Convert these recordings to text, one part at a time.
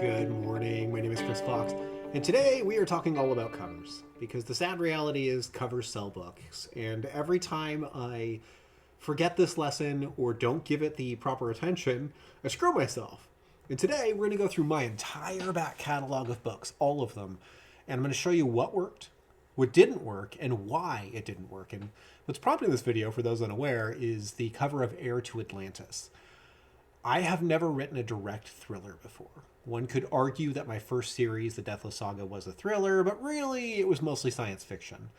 Good morning, my name is Chris Fox, and today we are talking all about covers, because the sad reality is covers sell books, and every time I forget this lesson or don't give it the proper attention, I screw myself. And today we're going to go through my entire back catalog of books, all of them, and I'm going to show you what worked, what didn't work, and why it didn't work. And what's prompting this video, for those unaware, is the cover of Heir to Atlantis. I have never written a direct thriller before. One could argue that my first series, The Deathless Saga, was a thriller, but really it was mostly science fiction.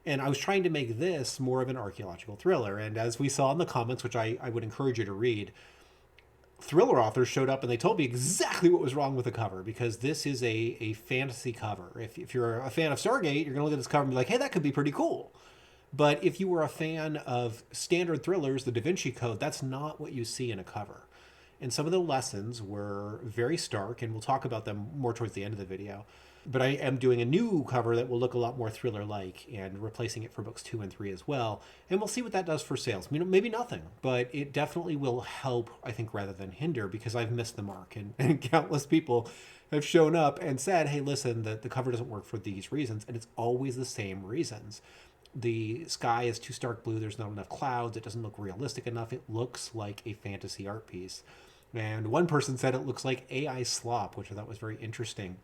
And I was trying to make this more of an archaeological thriller. And as we saw in the comments, which I would encourage you to read, thriller authors showed up and they told me exactly what was wrong with the cover, because this is a fantasy cover. If you're a fan of Stargate, you're going to look at this cover and be like, hey, that could be pretty cool. But if you were a fan of standard thrillers, the Da Vinci Code, that's not what you see in a cover. And some of the lessons were very stark, and we'll talk about them more towards the end of the video. But I am doing a new cover that will look a lot more thriller-like and replacing it for books 2 and 3 as well. And we'll see what that does for sales. I mean, maybe nothing, but it definitely will help, I think, rather than hinder, because I've missed the mark. And countless people have shown up and said, hey, listen, the cover doesn't work for these reasons. And it's always the same reasons. The sky is too stark blue. There's not enough clouds. It doesn't look realistic enough. It looks like a fantasy art piece. And one person said it looks like AI slop, which I thought was very interesting,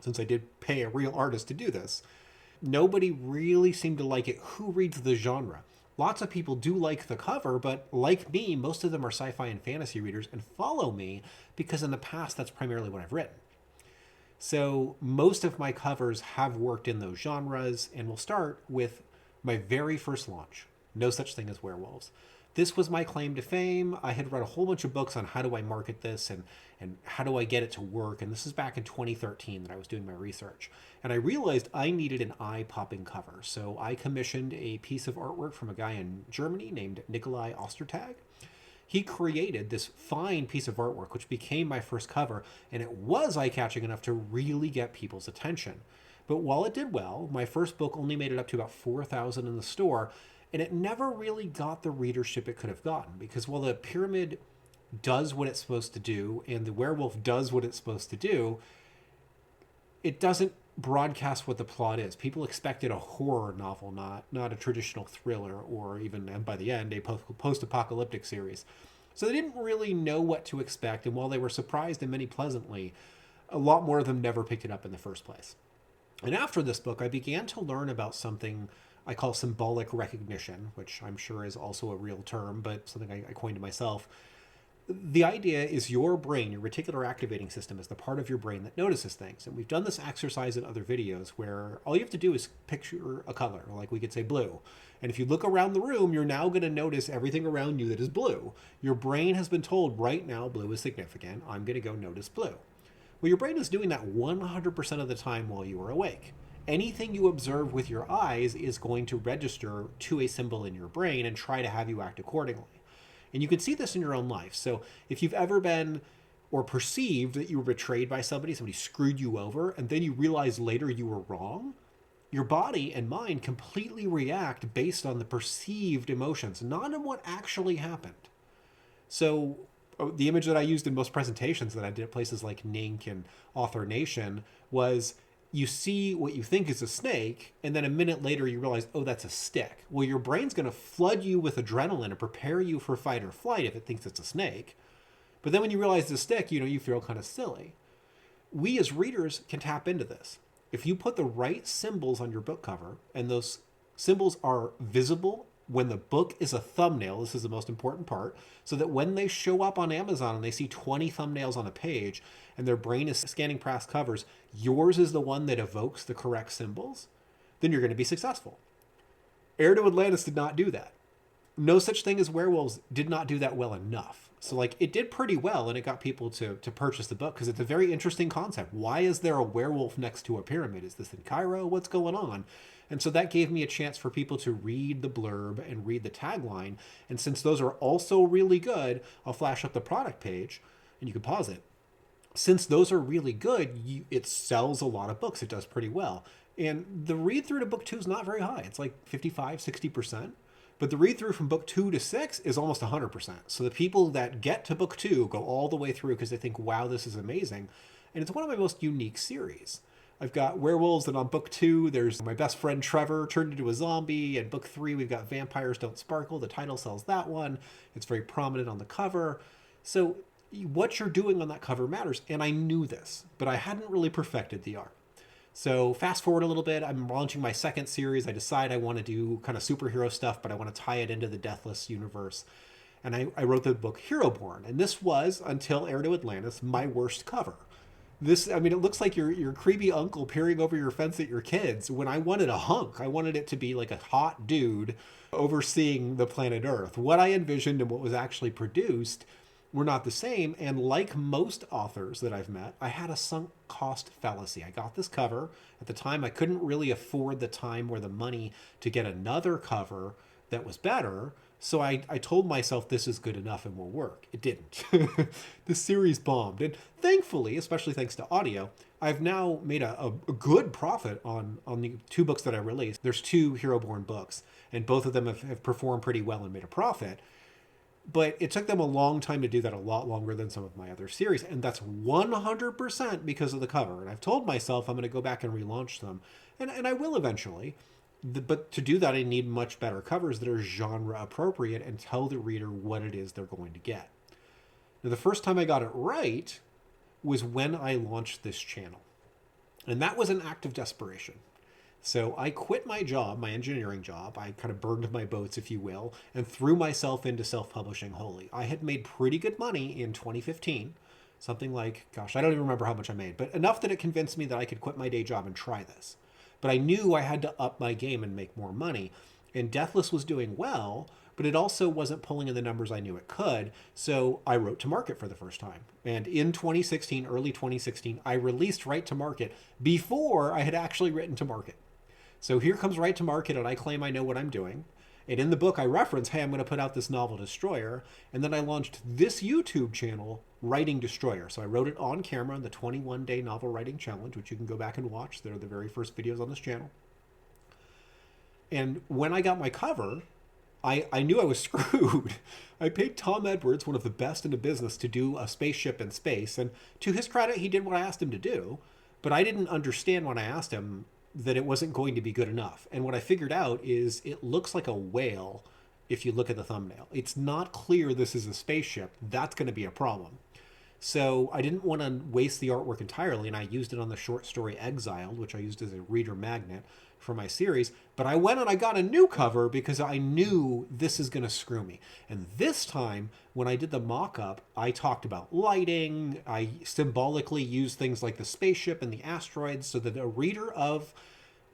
since I did pay a real artist to do this. Nobody really seemed to like it. Who reads the genre? Lots of people do like the cover, but like me, most of them are sci-fi and fantasy readers and follow me because in the past, that's primarily what I've written. So most of my covers have worked in those genres, and we'll start with my very first launch, No Such Thing as Werewolves. This was my claim to fame. I had read a whole bunch of books on how do I market this and how do I get it to work. And this is back in 2013 that I was doing my research. And I realized I needed an eye-popping cover. So I commissioned a piece of artwork from a guy in Germany named Nikolai Ostertag. He created this fine piece of artwork, which became my first cover. And it was eye-catching enough to really get people's attention. But while it did well, my first book only made it up to about 4,000 in the store. And it never really got the readership it could have gotten, because while the pyramid does what it's supposed to do and the werewolf does what it's supposed to do, it doesn't broadcast what the plot is. People expected a horror novel, not a traditional thriller, or even, and by the end, a post-apocalyptic series. So they didn't really know what to expect, and while they were surprised and many pleasantly, a lot more of them never picked it up in the first place. And after this book, I began to learn about something I call symbolic recognition, which I'm sure is also a real term, but something I coined to myself. The idea is your brain, your reticular activating system, is the part of your brain that notices things. And we've done this exercise in other videos where all you have to do is picture a color, like we could say blue. And if you look around the room, you're now going to notice everything around you that is blue. Your brain has been told right now blue is significant. I'm going to go notice blue. Well, your brain is doing that 100% of the time while you are awake. Anything you observe with your eyes is going to register to a symbol in your brain and try to have you act accordingly. And you can see this in your own life. So if you've ever been or perceived that you were betrayed by somebody screwed you over, and then you realize later you were wrong, your body and mind completely react based on the perceived emotions, not on what actually happened. So the image that I used in most presentations that I did at places like Nink and Author Nation was, you see what you think is a snake, and then a minute later you realize, oh, that's a stick. Well, your brain's going to flood you with adrenaline and prepare you for fight or flight if it thinks it's a snake. But then when you realize it's a stick, you feel kind of silly. We as readers can tap into this. If you put the right symbols on your book cover, and those symbols are visible when the book is a thumbnail, this is the most important part, so that when they show up on Amazon and they see 20 thumbnails on a page and their brain is scanning past covers, yours is the one that evokes the correct symbols, then you're going to be successful. Heir to Atlantis did not do that. No Such Thing as Werewolves did not do that well enough. So it did pretty well, and it got people to purchase the book because it's a very interesting concept. Why is there a werewolf next to a pyramid? Is this in Cairo? What's going on? And so that gave me a chance for people to read the blurb and read the tagline. And since those are also really good, I'll flash up the product page and you can pause it. Since those are really good, it sells a lot of books. It does pretty well. And the read through to book 2 is not very high. It's like 55, 60%. But the read through from book 2 to 6 is almost 100%. So the people that get to book 2 go all the way through because they think, wow, this is amazing. And it's one of my most unique series. I've got werewolves, and on book 2, there's my best friend Trevor turned into a zombie. And book 3, we've got Vampires Don't Sparkle. The title sells that one. It's very prominent on the cover. So what you're doing on that cover matters. And I knew this, but I hadn't really perfected the art. So fast forward a little bit, I'm launching my second series. I decide I want to do kind of superhero stuff, but I want to tie it into the Deathless universe. And I wrote the book Hero Born. And this was, until Heir to Atlantis, my worst cover. This, I mean, it looks like your creepy uncle peering over your fence at your kids, when I wanted a hunk. I wanted it to be like a hot dude overseeing the planet Earth. What I envisioned and what was actually produced were not the same. And like most authors that I've met, I had a sunk cost fallacy. I got this cover. At the time, I couldn't really afford the time or the money to get another cover that was better. So I told myself this is good enough and will work. It didn't. The series bombed. And thankfully, especially thanks to audio, I've now made a good profit on the 2 books that I released. There's 2 Hero Born books, and both of them have performed pretty well and made a profit. But it took them a long time to do that, a lot longer than some of my other series. And that's 100% because of the cover. And I've told myself I'm going to go back and relaunch them. And I will eventually. But to do that, I need much better covers that are genre appropriate and tell the reader what it is they're going to get. Now, the first time I got it right was when I launched this channel. And that was an act of desperation. So I quit my job, my engineering job. I kind of burned my boats, if you will, and threw myself into self-publishing wholly. I had made pretty good money in 2015. Something like, gosh, I don't even remember how much I made, but enough that it convinced me that I could quit my day job and try this. But I knew I had to up my game and make more money. And Deathless was doing well, but it also wasn't pulling in the numbers I knew it could. So I wrote to market for the first time. And in 2016, early 2016, I released Write to Market before I had actually written to market. So here comes Write to Market, and I claim I know what I'm doing. And in the book, I reference, hey, I'm going to put out this novel Destroyer. And then I launched this YouTube channel, Writing Destroyer. So I wrote it on camera in the 21-day novel writing challenge, which you can go back and watch. They're the very first videos on this channel. And when I got my cover, I knew I was screwed. I paid Tom Edwards, one of the best in the business, to do a spaceship in space. And to his credit, he did what I asked him to do. But I didn't understand when I asked him that it wasn't going to be good enough. And what I figured out is it looks like a whale if you look at the thumbnail. It's not clear this is a spaceship. That's going to be a problem. So I didn't want to waste the artwork entirely, and I used it on the short story Exiled, which I used as a reader magnet for my series. But I went and I got a new cover because I knew this is going to screw me. And this time, when I did the mock-up, I talked about lighting. I symbolically used things like the spaceship and the asteroids so that a reader of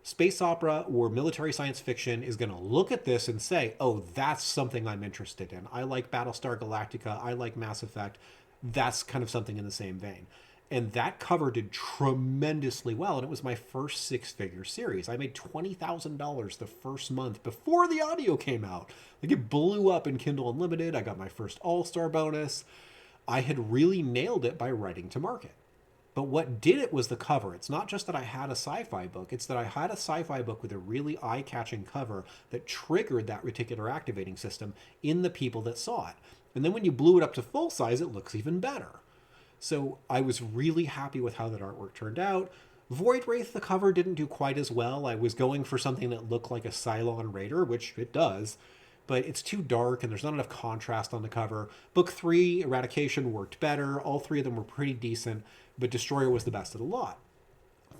space opera or military science fiction is going to look at this and say, oh, that's something I'm interested in. I like Battlestar Galactica. I like Mass Effect. That's kind of something in the same vein. And that cover did tremendously well. And it was my first 6-figure series. I made $20,000 the first month before the audio came out. Like, it blew up in Kindle Unlimited. I got my first All-Star bonus. I had really nailed it by writing to market. But what did it was the cover. It's not just that I had a sci-fi book. It's that I had a sci-fi book with a really eye-catching cover that triggered that reticular activating system in the people that saw it. And then when you blew it up to full size, it looks even better. So I was really happy with how that artwork turned out. Void Wraith, the cover didn't do quite as well. I was going for something that looked like a Cylon Raider, which it does, but it's too dark and there's not enough contrast on the cover. Book 3, Eradication, worked better. All 3 of them were pretty decent, but Destroyer was the best of the lot.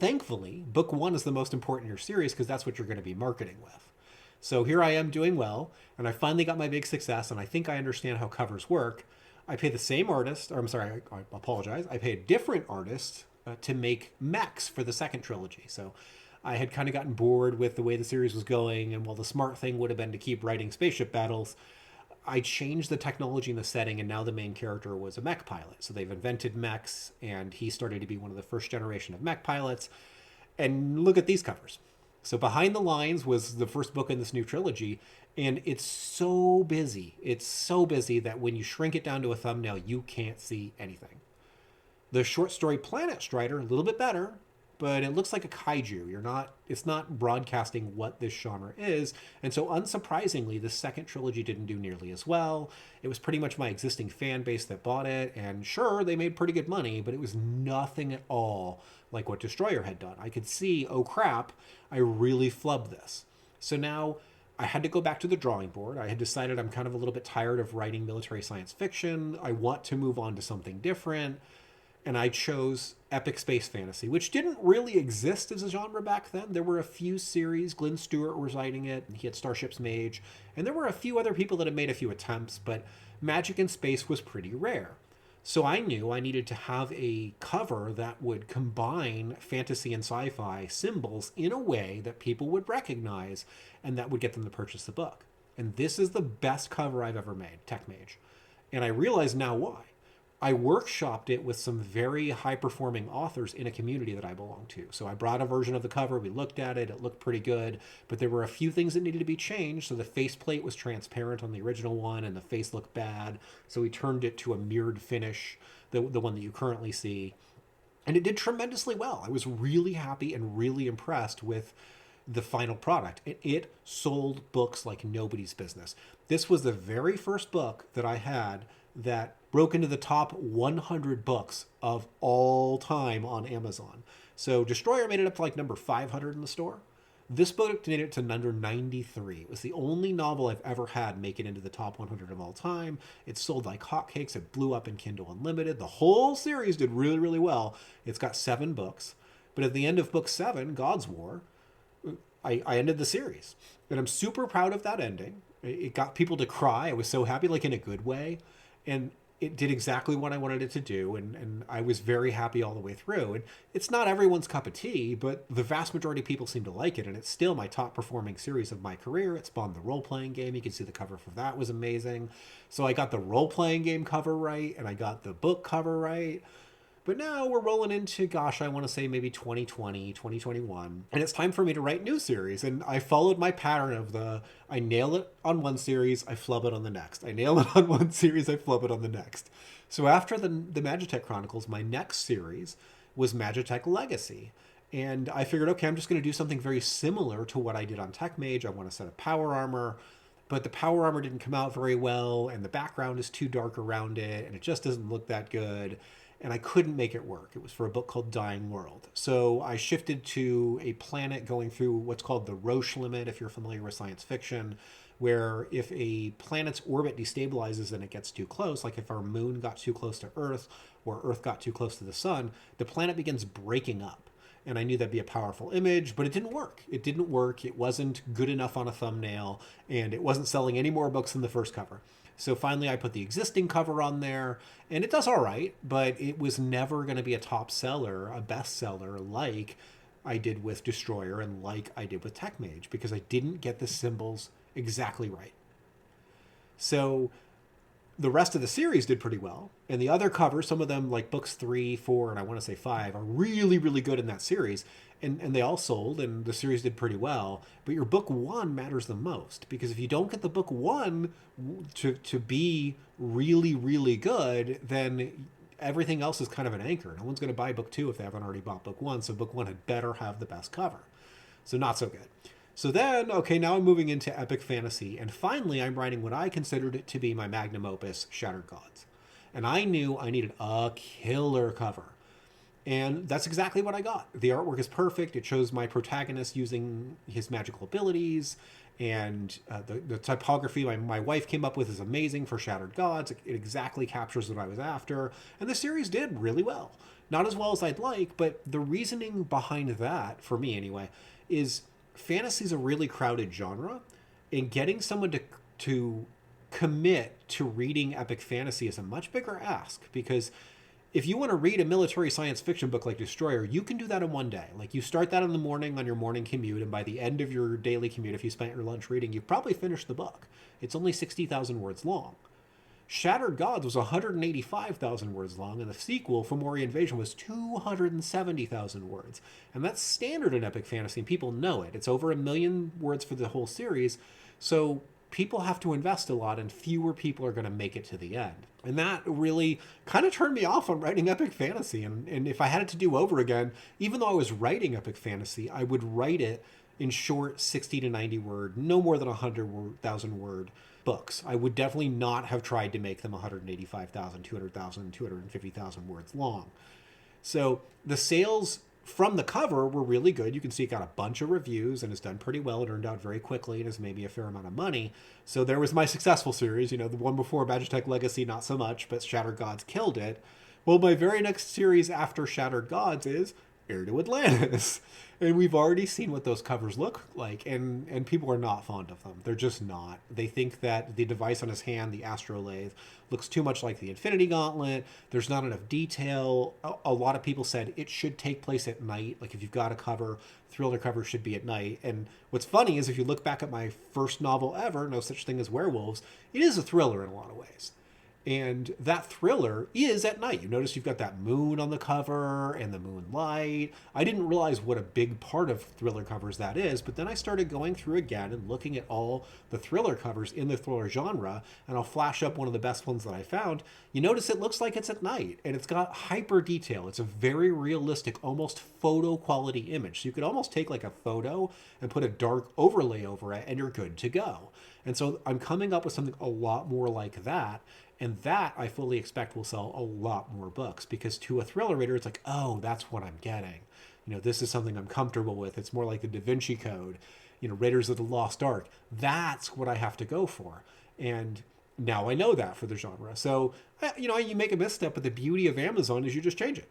Thankfully, Book 1 is the most important in your series because that's what you're going to be marketing with. So here I am doing well, and I finally got my big success, and I think I understand how covers work. I pay the same artist, or I'm sorry, I apologize. I pay a different artist to make mechs for the second trilogy. So I had kind of gotten bored with the way the series was going, and while the smart thing would have been to keep writing spaceship battles, I changed the technology in the setting, and now the main character was a mech pilot. So they've invented mechs, and he started to be one of the first generation of mech pilots. And look at these covers. So Behind the Lines was the first book in this new trilogy, and it's so busy. It's so busy that when you shrink it down to a thumbnail, you can't see anything. The short story Planet Strider, a little bit better, but it looks like a kaiju. It's not broadcasting what this genre is. And so unsurprisingly, the second trilogy didn't do nearly as well. It was pretty much my existing fan base that bought it. And sure, they made pretty good money, but it was nothing at all like what Destroyer had done. I could see, oh crap, I really flubbed this. So now I had to go back to the drawing board. I had decided I'm kind of a little bit tired of writing military science fiction. I want to move on to something different. And I chose epic space fantasy, which didn't really exist as a genre back then. There were a few series. Glenn Stewart was writing it. He had Starship's Mage. And there were a few other people that had made a few attempts, but magic in space was pretty rare. So I knew I needed to have a cover that would combine fantasy and sci-fi symbols in a way that people would recognize and that would get them to purchase the book. And this is the best cover I've ever made, Tech Mage. And I realize now why. I workshopped it with some very high-performing authors in a community that I belong to. So I brought a version of the cover, we looked at it, it looked pretty good, but there were a few things that needed to be changed. So the faceplate was transparent on the original one, and the face looked bad. So we turned it to a mirrored finish, the one that you currently see. And it did tremendously well. I was really happy and really impressed with the final product. It sold books like nobody's business. This was the very first book that I had that broke into the top 100 books of all time on Amazon. So Destroyer made it up to like number 500 in the store. This book made it to number 93. It was the only novel I've ever had make it into the top 100 of all time. It sold like hotcakes. It blew up in Kindle Unlimited. The whole series did really, really well. It's got 7 books. But at the end of book 7, God's War, I ended the series. And I'm super proud of that ending. It got people to cry. I was so happy, like in a good way. And it did exactly what I wanted it to do, and I was very happy all the way through. And it's not everyone's cup of tea, but the vast majority of people seem to like it, and it's still my top-performing series of my career. It spawned the role-playing game. You can see the cover for that was amazing. So I got the role-playing game cover right, and I got the book cover right. But now we're rolling into, gosh, I want to say maybe 2020, 2021. And it's time for me to write new series. And I followed my pattern of I nail it on one series, I flub it on the next. I nail it on one series, I flub it on the next. So after the Magitech Chronicles, my next series was Magitech Legacy. And I figured, okay, I'm just going to do something very similar to what I did on Tech Mage. I want a set of power armor. But the power armor didn't come out very well, and the background is too dark around it, and it just doesn't look that good. And I couldn't make it work. It was for a book called Dying World. So I shifted to a planet going through what's called the Roche limit, if you're familiar with science fiction, where if a planet's orbit destabilizes and it gets too close, like if our moon got too close to Earth or Earth got too close to the sun, the planet begins breaking up. And I knew that'd be a powerful image, but it didn't work. It didn't work. It wasn't good enough on a thumbnail, and it wasn't selling any more books than the first cover. So finally I put the existing cover on there, and it does all right, but it was never going to be a top seller, a bestseller like I did with Destroyer and like I did with Tech Mage, because I didn't get the symbols exactly right. So the rest of the series did pretty well, and the other covers, some of them like books 3, 4, and I want to say 5, are really, really good in that series. And they all sold, and the series did pretty well. But your book 1 matters the most, because if you don't get the book 1 to be really, really good, then everything else is kind of an anchor. No one's going to buy book 2 if they haven't already bought book 1, so book 1 had better have the best cover. So not so good. So then, okay, now I'm moving into epic fantasy, and finally I'm writing what I considered it to be my magnum opus, Shattered Gods. And I knew I needed a killer cover. And that's exactly what I got. The artwork is perfect. It shows my protagonist using his magical abilities. And the typography my wife came up with is amazing for Shattered Gods. It exactly captures what I was after. And the series did really well. Not as well as I'd like, but the reasoning behind that, for me anyway, is fantasy's a really crowded genre. And getting someone to commit to reading epic fantasy is a much bigger ask, because if you want to read a military science fiction book like Destroyer, you can do that in one day. Like, you start that in the morning on your morning commute, and by the end of your daily commute, if you spent your lunch reading, you've probably finished the book. It's only 60,000 words long. Shattered Gods was 185,000 words long, and the sequel, Fomori Invasion, was 270,000 words. And that's standard in epic fantasy, and people know it. It's over 1 million words for the whole series. So people have to invest a lot and fewer people are going to make it to the end. And that really kind of turned me off on writing epic fantasy. And if I had it to do over again, even though I was writing epic fantasy, I would write it in short 60 to 90 word, no more than 100,000 word books. I would definitely not have tried to make them 185,000, 200,000, 250,000 words long. So the sales from the cover were really good. You can see it got a bunch of reviews and has done pretty well. It earned out very quickly and has made me a fair amount of money. So there was my successful series. You know, the one before, Magitech Legacy, not so much, but Shattered Gods killed it. Well, my very next series after Shattered Gods is Heir to Atlantis. And we've already seen what those covers look like, and people are not fond of them. They're just not. They think that the device on his hand, the Astrolabe, looks too much like the Infinity Gauntlet. There's not enough detail. A lot of people said it should take place at night. Like if you've got a cover, thriller cover should be at night. And what's funny is if you look back at my first novel ever, No Such Thing as Werewolves, it is a thriller in a lot of ways. And that thriller is at night. You notice you've got that moon on the cover and the moonlight. I didn't realize what a big part of thriller covers that is, but then I started going through again and looking at all the thriller covers in the thriller genre, and I'll flash up one of the best ones that I found. You notice it looks like it's at night, and it's got hyper detail. It's a very realistic, almost photo quality image. So you could almost take like a photo and put a dark overlay over it, and you're good to go. And so I'm coming up with something a lot more like that. And that I fully expect will sell a lot more books, because to a thriller reader, it's like, oh, that's what I'm getting. You know, this is something I'm comfortable with. It's more like the Da Vinci Code, you know, Raiders of the Lost Ark. That's what I have to go for. And now I know that for the genre. So, you know, you make a misstep, but the beauty of Amazon is you just change it.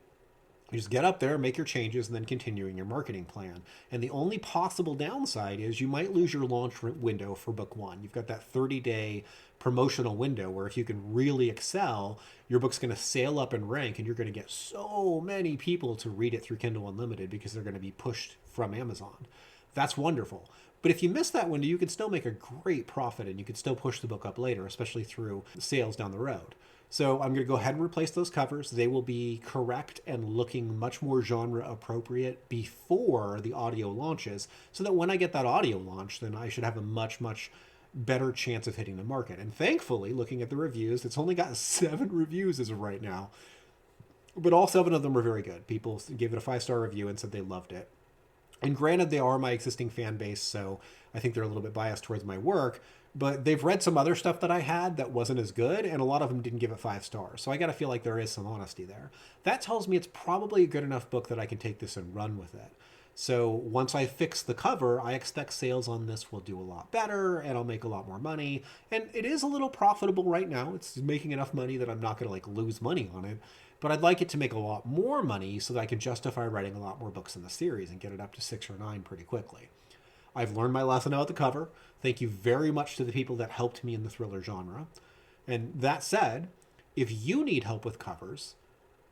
You just get up there, make your changes, and then continuing your marketing plan. And the only possible downside is you might lose your launch window for book one. You've got that 30-day promotional window where if you can really excel, your book's going to sail up in rank and you're going to get so many people to read it through Kindle Unlimited because they're going to be pushed from Amazon. That's wonderful. But if you miss that window, you can still make a great profit and you can still push the book up later, especially through sales down the road. So I'm going to go ahead and replace those covers. They will be correct and looking much more genre appropriate before the audio launches, so that when I get that audio launch, then I should have a much, much better chance of hitting the market. And thankfully, looking at the reviews, it's only got 7 reviews as of right now, but all 7 of them were very good. People gave it a 5-star review and said they loved it. And granted, they are my existing fan base, so I think they're a little bit biased towards my work, but they've read some other stuff that I had that wasn't as good, and a lot of them didn't give it 5 stars. So I got to feel like there is some honesty there. That tells me it's probably a good enough book that I can take this and run with it. So once I fix the cover, I expect sales on this will do a lot better, and I'll make a lot more money. And it is a little profitable right now. It's making enough money that I'm not going to like lose money on it. But I'd like it to make a lot more money so that I can justify writing a lot more books in the series and get it up to 6 or 9 pretty quickly. I've learned my lesson out the cover. Thank you very much to the people that helped me in the thriller genre. And that said, if you need help with covers,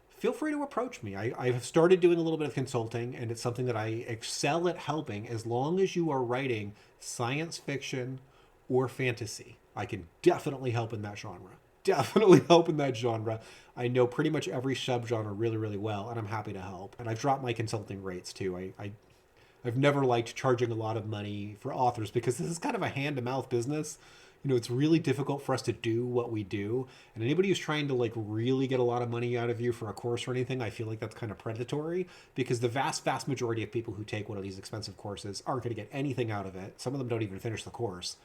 feel free to approach me. I've started doing a little bit of consulting, and it's something that I excel at helping as long as you are writing science fiction or fantasy. I can definitely help in that genre. Definitely help in that genre. I know pretty much every subgenre really, really well, and I'm happy to help. And I've dropped my consulting rates too. I've never liked charging a lot of money for authors because this is kind of a hand-to-mouth business. You know, it's really difficult for us to do what we do. And anybody who's trying to like really get a lot of money out of you for a course or anything, I feel like that's kind of predatory, because the vast, vast majority of people who take one of these expensive courses aren't going to get anything out of it. Some of them don't even finish the course.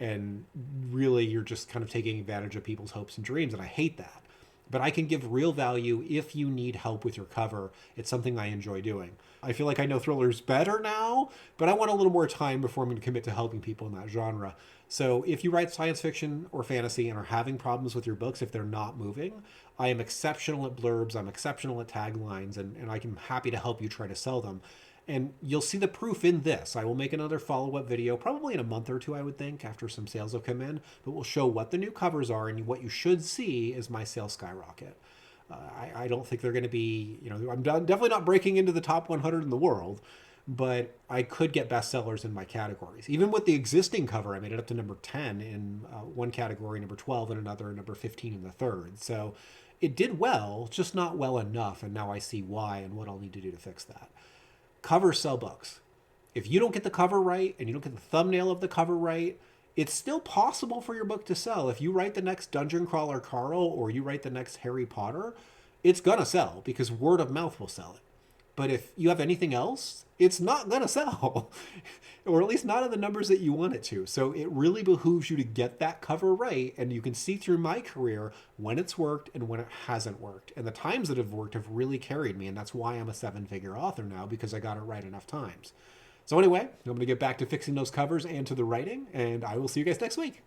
And really, you're just kind of taking advantage of people's hopes and dreams. And I hate that. But I can give real value if you need help with your cover. It's something I enjoy doing. I feel like I know thrillers better now, but I want a little more time before I'm going to commit to helping people in that genre. So if you write science fiction or fantasy and are having problems with your books, if they're not moving, I am exceptional at blurbs. I'm exceptional at taglines, and I'm happy to help you try to sell them. And you'll see the proof in this. I will make another follow-up video, probably in a month or 2, I would think, after some sales have come in. But we'll show what the new covers are, and what you should see is my sales skyrocket. I don't think they're going to be, you know, I'm definitely not breaking into the top 100 in the world, but I could get bestsellers in my categories. Even with the existing cover, I made it up to number 10 in one category, number 12 in another, and number 15 in the third. So it did well, just not well enough, and now I see why and what I'll need to do to fix that. Covers sell books. If you don't get the cover right and you don't get the thumbnail of the cover right, it's still possible for your book to sell. If you write the next Dungeon Crawler Carl or you write the next Harry Potter, it's gonna sell because word of mouth will sell it. But if you have anything else, it's not gonna sell, or at least not in the numbers that you want it to. So it really behooves you to get that cover right, and you can see through my career when it's worked and when it hasn't worked. And the times that have worked have really carried me, and that's why I'm a 7-figure author now, because I got it right enough times. So anyway, I'm going to get back to fixing those covers and to the writing, and I will see you guys next week.